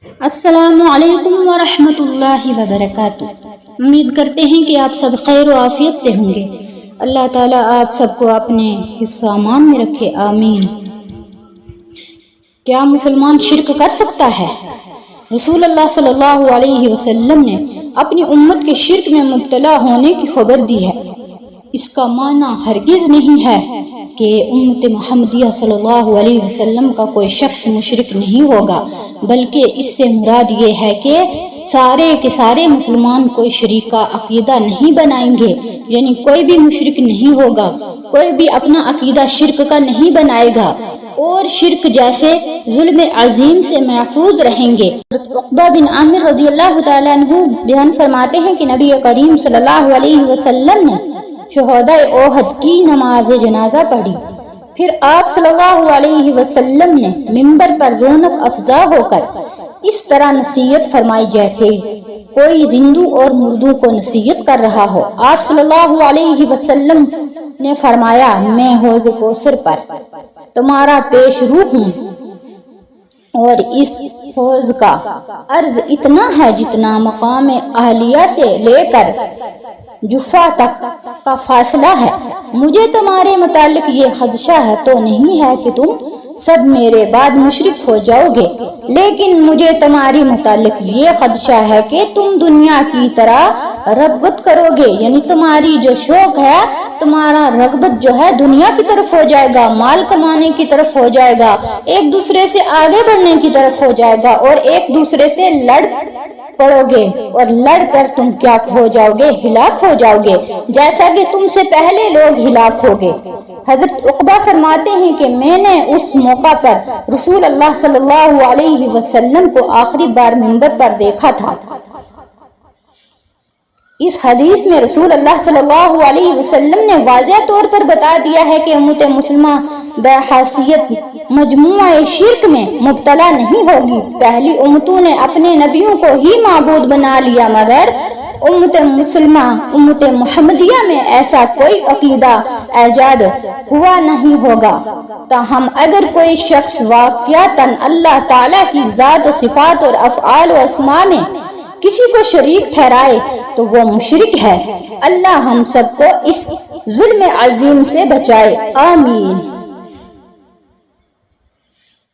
السلام علیکم ورحمۃ اللہ وبرکاتہ۔ امید کرتے ہیں کہ آپ سب خیر و عافیت سے ہوں گے۔ اللہ تعالیٰ آپ سب کو اپنے حفظ و امان میں رکھے، آمین۔ کیا مسلمان شرک کر سکتا ہے؟ رسول اللہ صلی اللہ علیہ وسلم نے اپنی امت کے شرک میں مبتلا ہونے کی خبر دی ہے۔ اس کا معنی ہرگز نہیں ہے کہ امت محمدیہ صلی اللہ علیہ وسلم کا کوئی شخص مشرک نہیں ہوگا، بلکہ اس سے مراد یہ ہے کہ سارے کے سارے مسلمان کوئی شریک کا عقیدہ نہیں بنائیں گے، یعنی کوئی بھی مشرک نہیں ہوگا، کوئی بھی اپنا عقیدہ شرک کا نہیں بنائے گا اور شرک جیسے ظلم عظیم سے محفوظ رہیں گے۔ عقبہ بن عامر رضی اللہ تعالیٰ عنہ بیان فرماتے ہیں کہ نبی کریم صلی اللہ علیہ وسلم نے شہداء احد کی نماز جنازہ پڑھی، پھر آپ صلی اللہ علیہ وسلم نے منبر پر رونق افزا ہو کر اس طرح نصیحت فرمائی جیسے کوئی زندوں اور مردوں کو نصیحت کر رہا ہو۔ آپ صلی اللہ علیہ وسلم نے فرمایا، میں حوض کوثر پر تمہارا پیش رو ہوں، اور اس حوض کا عرض اتنا ہے جتنا مقام اہلیہ سے لے کر جفا تک کا فاصلہ ہے۔ مجھے تمہارے متعلق یہ خدشہ ہے تو نہیں ہے کہ تم سب میرے بعد مشرک ہو جاؤ گے، لیکن مجھے تمہاری متعلق یہ خدشہ ہے کہ تم دنیا کی طرح رغبت کرو گے، یعنی تمہاری جو شوق ہے، تمہارا رغبت جو ہے دنیا کی طرف ہو جائے گا، مال کمانے کی طرف ہو جائے گا، ایک دوسرے سے آگے بڑھنے کی طرف ہو جائے گا، اور ایک دوسرے سے لڑ پڑو گے، اور لڑ کر تم کیا ہو جاؤ گے؟ ہلاک ہو جاؤ گے، جیسا کہ تم سے پہلے لوگ ہلاک ہو گئے۔ حضرت عقبہ فرماتے ہیں کہ میں نے اس موقع پر رسول اللہ صلی اللہ علیہ وسلم کو آخری بار منبر پر دیکھا تھا۔ اس حدیث میں رسول اللہ صلی اللہ علیہ وسلم نے واضح طور پر بتا دیا ہے کہ امت مسلمہ بحیثیت مجموعہ شرک میں مبتلا نہیں ہوگی۔ پہلی امتوں نے اپنے نبیوں کو ہی معبود بنا لیا، مگر امت مسلمہ، امت محمدیہ میں ایسا کوئی عقیدہ ایجاد ہوا نہیں ہوگا۔ تاہم اگر کوئی شخص واقعتاً اللہ تعالیٰ کی ذات و صفات اور افعال و اسماء میں کسی کو شریک ٹھہرائے تو وہ مشرک ہے۔ اللہ ہم سب کو اس ظلم عظیم سے بچائے، آمین۔